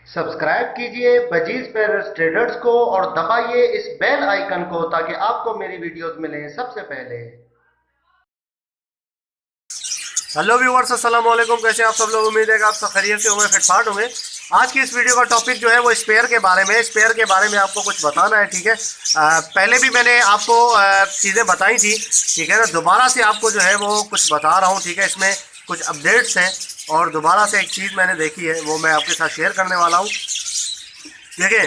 Subscribe कीजिए budgies पेरस traders को और दबाइए इस बेल आइकन को ताकि आपको मेरी वीडियोस मिलें सबसे पहले। हेलो व्यूवर्स, अस्सलाम वालेकुम। कैसे आप सब लोग? उम्मीद है कि आप सब खैरियत से होंगे, फिटफाट होंगे। आज की इस वीडियो का टॉपिक जो है वो स्पेयर के बारे में है। स्पेयर के बारे में आपको कुछ बताना है, ठीक है। पहले भी मैंने आपको चीज़ें बताई थी, ठीक है ना। दोबारा से आपको जो है वो कुछ बता रहा हूँ, ठीक है। इसमें कुछ अपडेट्स हैं और दोबारा से एक चीज़ मैंने देखी है वो मैं आपके साथ शेयर करने वाला हूँ। देखिए,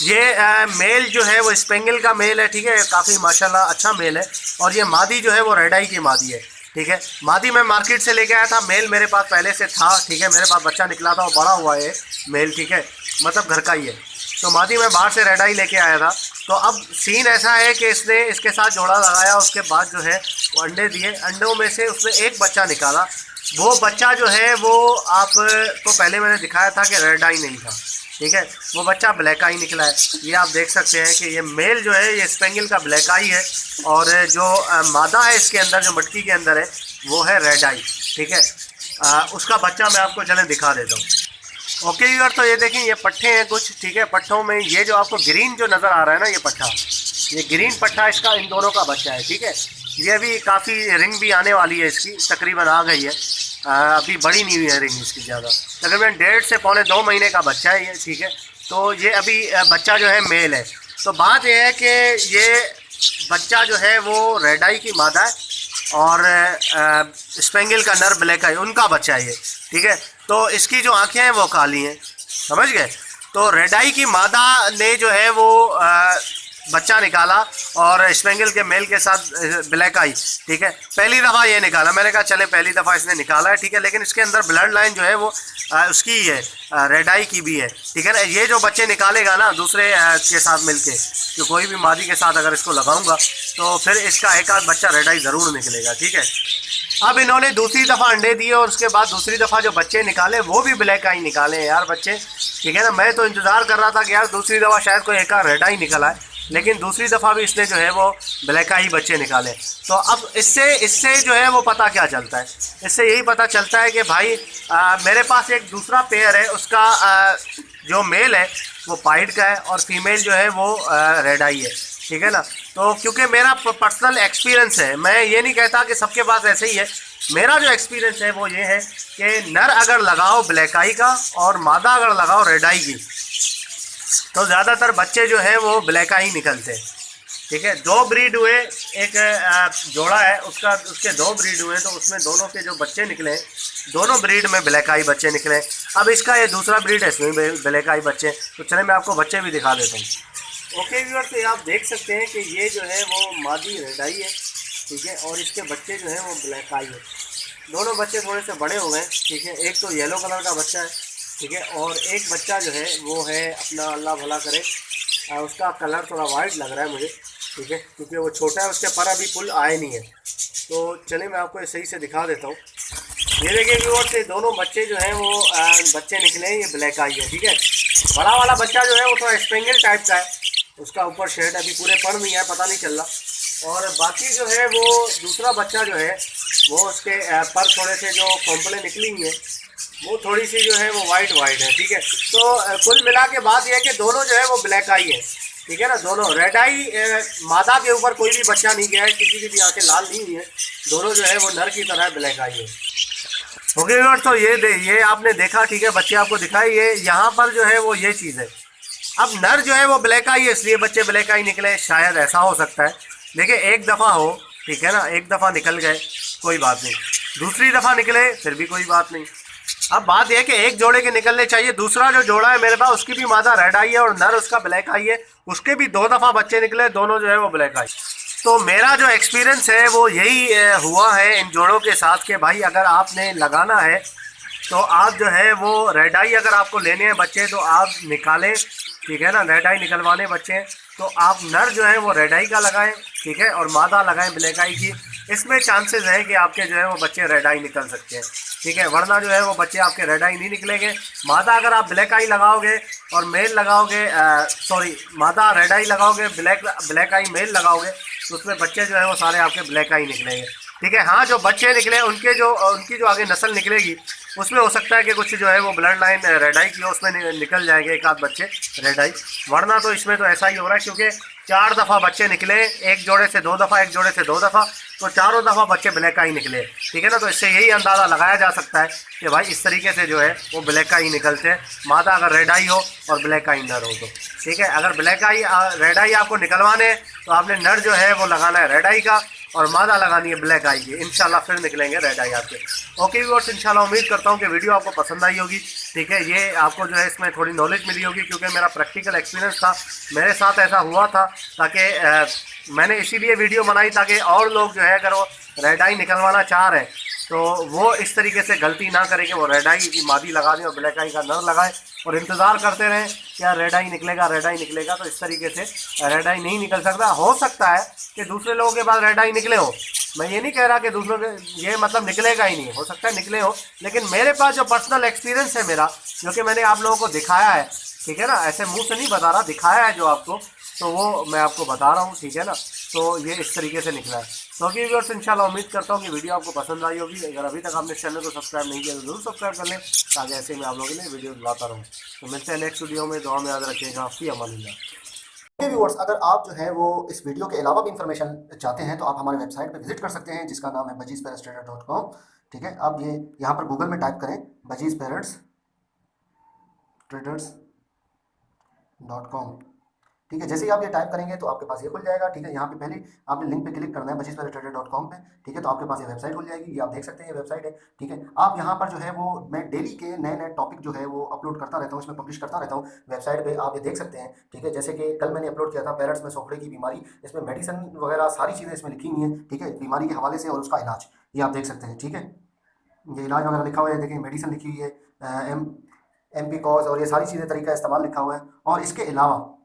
ये मेल जो है वो स्पेंगल का मेल है, ठीक है। काफ़ी माशाल्लाह अच्छा मेल है। और ये मादी जो है वो रेड आई की मादी है, ठीक है। मादी मैं मार्केट से लेके आया था, मेल मेरे पास पहले से था, ठीक है। मेरे पास बच्चा निकला था, वो बड़ा हुआ है मेल, ठीक है, मतलब घर का ही है। तो मादी मैं बाहर से रेड आई लेके आया था। तो अब सीन ऐसा है कि इसने इसके साथ जोड़ा लगाया, उसके बाद जो है वो अंडे दिए। अंडों में से उसने एक बच्चा निकाला। वो बच्चा जो है वो आपको पहले मैंने दिखाया था कि रेड आई नहीं था, ठीक है। वो बच्चा ब्लैक आई निकला है। ये आप देख सकते हैं कि ये मेल जो है ये स्पेंगल का ब्लैक आई है और जो मादा है इसके अंदर, जो मटकी के अंदर है, वो है रेड आई, ठीक है। उसका बच्चा मैं आपको चलें दिखा देता हूँ। ओके यार, तो ये देखें, ये पट्ठे हैं कुछ, ठीक है। पट्ठों में ये जो आपको ग्रीन जो नज़र आ रहा है ना, ये पट्ठा, ये ग्रीन पट्ठा इसका इन दोनों का बच्चा है, ठीक है। ये भी काफ़ी रिंग भी आने वाली है इसकी, तकरीबन आ गई है। अभी बड़ी नहीं हुई है रिंग इसकी ज़्यादा, तकरीबन 1.5 से पौने 2 महीने का बच्चा है ये, ठीक है। तो ये अभी बच्चा जो है मेल है। तो बात यह है कि ये बच्चा जो है वो रेड आई की मादा है और स्पेंगल का नर ब्लैक आई, उनका बच्चा है ये, ठीक है। तो इसकी जो आंखें हैं वो काली हैं, समझ गए। तो रेड आई की मादा ने जो है वो बच्चा निकाला और स्पेंगल के मेल के साथ ब्लैक आई, ठीक है। पहली दफ़ा ये निकाला, मैंने कहा चले पहली दफ़ा इसने निकाला है, ठीक है। लेकिन इसके अंदर ब्लड लाइन जो है वो उसकी ही है, रेड आई की भी है, ठीक है ना। ये जो बच्चे निकालेगा ना दूसरे के साथ मिलके, तो कोई भी मादी के साथ अगर इसको लगाऊंगा तो फिर इसका एक आध बच्चा रेड आई ज़रूर निकलेगा, ठीक है। अब इन्होंने दूसरी दफ़ा अंडे दिए और उसके बाद दूसरी दफ़ा जो बच्चे निकाले वो भी ब्लैक आई निकाले हैं यार बच्चे, ठीक है ना। मैं तो इंतज़ार कर रहा था कि यार दूसरी दफ़ा शायद कोई एक रेड आई निकल आए, लेकिन दूसरी दफ़ा भी इसने जो है वो ब्लैक आई बच्चे निकाले। तो अब इससे इससे जो है वो पता क्या चलता है, इससे यही पता चलता है कि भाई मेरे पास एक दूसरा पेयर है, उसका जो मेल है वो पाइड का है और फीमेल जो है वो रेड आई है, ठीक है ना। तो क्योंकि मेरा पर्सनल एक्सपीरियंस है, मैं ये नहीं कहता कि सबके पास ऐसे ही है। मेरा जो एक्सपीरियंस है वो ये है कि नर अगर लगाओ ब्लैक आई का और मादा अगर लगाओ रेड आई की, तो ज़्यादातर बच्चे जो है वो ब्लैक आई निकलते हैं, ठीक है। 2 ब्रीड हुए, एक जोड़ा है उसका, उसके 2 ब्रीड हुए, तो उसमें दोनों के जो बच्चे निकले, दोनों ब्रीड में ब्लैक आई बच्चे निकले। अब इसका ये दूसरा ब्रीड है, इसमें ब्लैक आई बच्चे। तो चले मैं आपको बच्चे भी दिखा देता हूँ। ओके व्यूअर, तो आप देख सकते हैं कि ये जो है वो मादी रेड आई है, ठीक है, और इसके बच्चे जो हैं वो ब्लैक आई है। दोनों बच्चे थोड़े से बड़े हो गए, ठीक है। एक तो येलो कलर का बच्चा है, ठीक है, और एक बच्चा जो है वो है अपना, अल्लाह भला करे, उसका कलर थोड़ा वाइट लग रहा है मुझे, ठीक है, क्योंकि वो छोटा है, उसके पर अभी फुल आए नहीं है। तो चलिए मैं आपको सही से दिखा देता हूँ। ये देखिए व्यूअर्स, से दोनों बच्चे जो हैं वो बच्चे निकले हैं, ये ब्लैक आई है, ठीक है। बड़ा वाला बच्चा जो है वो थोड़ा स्पेंगल टाइप का है, उसका ऊपर शेड अभी पूरे पर नहीं है, पता नहीं चल रहा। और बाकी जो है वो दूसरा बच्चा जो है वो उसके पर थोड़े से जो कॉम्पलें निकली हुई है वो थोड़ी सी जो है वो वाइट है, ठीक है। तो कुल मिला के बात यह है कि दोनों जो है वो ब्लैक आई है, ठीक है ना। दोनों रेड आई, मादा के ऊपर कोई भी बच्चा नहीं गया है, किसी की भी आंखें लाल नहीं हुई है, दोनों जो है वो नर की तरह ब्लैक आई है। ओके व्यूअर्स, तो ये आपने देखा, ठीक है, बच्चे आपको दिखाए। ये यहाँ पर जो है वो ये चीज़ है। अब नर जो है वो ब्लैक आई है, इसलिए बच्चे ब्लैक आई निकले, शायद ऐसा हो सकता है। देखिए, एक दफ़ा हो, ठीक है ना, एक दफ़ा निकल गए कोई बात नहीं, दूसरी दफ़ा निकले फिर भी कोई बात नहीं। अब बात यह कि एक जोड़े के निकलने चाहिए। दूसरा जो जोड़ा है मेरे पास, उसकी भी मादा रेड आई है और नर उसका ब्लैक आई है, उसके भी 2 दफ़ा बच्चे निकले, दोनों जो है वो ब्लैक आई। तो मेरा जो एक्सपीरियंस है वो यही हुआ है इन जोड़ों के साथ कि भाई अगर आपने लगाना है तो आप जो है वो रेड आई अगर आपको लेने हैं बच्चे तो आप निकालें, ठीक है ना। रेड आई निकलवाने बच्चे तो आप नर जो है वो रेड आई का लगाएं, ठीक है, और मादा लगाएं ब्लैक आई की। इसमें चांसेस है कि आपके जो है वो बच्चे रेड आई निकल सकते हैं, ठीक है, वरना जो है वो बच्चे आपके रेड आई नहीं निकलेंगे। मादा अगर आप ब्लैक आई लगाओगे और मेल लगाओगे, सॉरी, मादा रेड आई लगाओगे, ब्लैक आई मेल लगाओगे, तो उसमें बच्चे जो है वो सारे आपके ब्लैक आई निकलेंगे, ठीक है। हाँ, जो बच्चे निकले उनकी जो आगे नस्ल निकलेगी उसमें हो सकता है कि कुछ जो है वो ब्लड लाइन रेड आई की हो, उसमें निकल जाएंगे एक आध बच्चे रेड आई, वरना तो इसमें तो ऐसा ही हो रहा है क्योंकि 4 दफ़ा बच्चे निकले, एक जोड़े से 2 दफ़ा, एक जोड़े से 2 दफ़ा, तो चारों दफ़ा बच्चे ब्लैक का ही निकले, ठीक है ना। तो इससे यही अंदाज़ा लगाया जा सकता है कि भाई इस तरीके से जो है वो ब्लैक का ही निकलते हैं, मादा अगर रेड आई हो और ब्लैक का ही नर हो तो, ठीक है। अगर ब्लैक आई रेड आई आपको निकलवाने तो आपने नर जो है वो लगाना है रेड आई का और मादा लगानी है ब्लैक आई की, इंशाल्लाह फिर निकलेंगे रेड आई आपके। ओके व्यूअर्स, इंशाल्लाह उम्मीद करता हूँ कि वीडियो आपको पसंद आई होगी, ठीक है। ये आपको जो है इसमें थोड़ी नॉलेज मिली होगी क्योंकि मेरा प्रैक्टिकल एक्सपीरियंस था, मेरे साथ ऐसा हुआ था, ताकि मैंने इसीलिए वीडियो बनाई ताकि और लोग जो है अगर वो रेड आई निकलवाना चाह रहे हैं तो वो इस तरीके से गलती ना करें कि वो रेड आई की मादी लगा दें और ब्लैक आई का नर लगाएं और इंतज़ार करते रहें कि यार रेड आई निकलेगा, रेड आई निकलेगा। तो इस तरीके से रेड आई नहीं निकल सकता। हो सकता है कि दूसरे लोगों के पास रेड आई निकले हो, मैं ये नहीं कह रहा कि दूसरों के ये मतलब निकलेगा ही नहीं, हो सकता है निकले हो, लेकिन मेरे पास जो पर्सनल एक्सपीरियंस है मेरा, जो कि मैंने आप लोगों को दिखाया है, ठीक है ना, ऐसे मुंह से नहीं बता रहा, दिखाया है जो आपको, तो वो मैं आपको बता रहा हूँ, ठीक है ना। तो ये इस तरीके से निकला है। तो अभी व्यूअर्स इंशाल्लाह उम्मीद करता हूँ कि वीडियो आपको पसंद आई होगी। अगर अभी तक आपने चैनल को सब्सक्राइब नहीं किया तो जरूर सब्सक्राइब कर लें ताकि ऐसे मैं आप लोगों के लिए वीडियो लाता रहूँ। तो मिलते हैं नेक्स्ट वीडियो में, दुआ में याद रखिएगा। फी अमानिल्लाह। व्यूअर्स, अगर आप जो है वो इस वीडियो के अलावा भी इंफॉर्मेशन चाहते हैं तो आप हमारे वेबसाइट पर विजिट कर सकते हैं जिसका नाम है bajizparrotstrader.com, ठीक है। आप ये यहाँ पर गूगल में टाइप करें bajizparrotstraders.com, ठीक है। जैसे ही आप ये टाइप करेंगे तो आपके पास ये खुल जाएगा, ठीक है। यहाँ पे पहले आपने लिंक पे क्लिक करना है bajizparrotstrader.com पे, ठीक है। तो आपके पास ये वेबसाइट खुल जाएगी, ये आप देख सकते हैं ये वेबसाइट है, ठीक है। आप यहाँ पर जो है वो मैं डेली के नए नए टॉपिक जो है वो अपलोड करता रहता हूँ, इसमें पब्लिश करता रहता हूँ वेबसाइट पे, आप ये देख सकते हैं, ठीक है। जैसे कि कल मैंने अपलोड किया था पैरट्स में सोखड़े की बीमारी, इसमें मेडिसिन वगैरह सारी चीज़ें इसमें लिखी हुई हैं, ठीक है, बीमारी के हवाले से और उसका इलाज, ये आप देख सकते हैं, ठीक है। ये इलाज वगैरह लिखा हुआ है, देखिए मेडिसिन लिखी हुई है, MP कॉज और ये सारी चीज़ें तरीका इस्तेमाल लिखा हुआ है। और इसके अलावा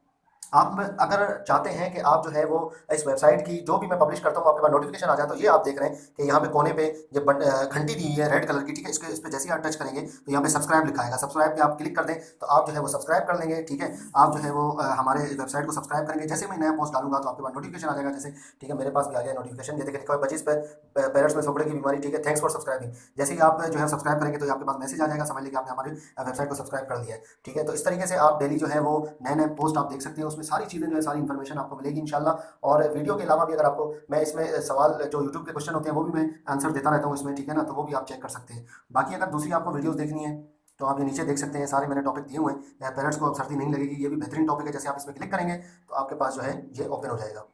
आप अगर चाहते हैं कि आप जो है वो इस वेबसाइट की जो भी मैं पब्लिश करता हूँ आपके पास नोटिफिकेशन आ जाए, तो ये आप देख रहे हैं कि यहाँ पे कोने पे ये घंटी दी हुई है रेड कलर की, ठीक है। इस पर जैसे ही आप टच करेंगे तो यहाँ पे सब्सक्राइब लिखा आएगा, सब्सक्राइब पे आप क्लिक कर दें तो आप जो है वो सब्सक्राइब कर लेंगे, ठीक है। आप जो है वो हमारे वेबसाइट को सब्सक्राइब करेंगे, जैसे मैं नया पोस्ट डालूंगा तो आपके पास नोटिफिकेशन आ जाएगा, जैसे, ठीक है। मेरे पास भी आ गया नोटिफिकेशन, ये देखिए लिखा हुआ 25 पैरट्स में सोखड़े की बीमारी, ठीक है, थैंक्स फॉर सब्सक्राइबिंग। जैसे ही आप जो है सब्सक्राइब करेंगे तो आपके पास मैसेज आ जाएगा, समझ लीजिए आपने हमारी वेबसाइट को सब्सक्राइब कर दिया है, ठीक है। तो इस तरीके से आप डेली जो है वो नए नए पोस्ट आप देख सकते हैं, उसमें सारी चीज़ें जो है सारी इन्फॉर्मेशन आपको मिलेगी इंशाल्लाह। और वीडियो के अलावा भी अगर आपको मैं इसमें सवाल जो यूट्यूब के क्वेश्चन होते हैं वो भी मैं आंसर देता रहता हूँ इसमें, ठीक है ना, तो वो भी आप चेक कर सकते हैं। बाकी अगर दूसरी आपको वीडियोस देखनी है तो आप ये नीचे देख सकते हैं, सारे मैंने टॉपिक दिए हुए हैं। पेरेंट्स को अब सर्दी नहीं लगेगी, ये भी बेहतरीन टॉपिक है, जैसे आप इसमें क्लिक करेंगे तो आपके पास जो है ये ओपन हो जाएगा,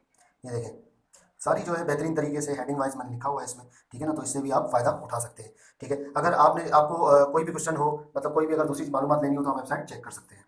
ये देखें सारी जो है बेहतरीन तरीके से हेडिंग वाइज मैंने लिखा हुआ है इसमें, ठीक है ना। तो इससे भी आप फ़ायदा उठा सकते हैं, ठीक है। अगर आपको कोई भी क्वेश्चन हो, मतलब कोई भी अगर दूसरी मालूमात लेनी हो तो आप वेबसाइट चेक कर सकते हैं।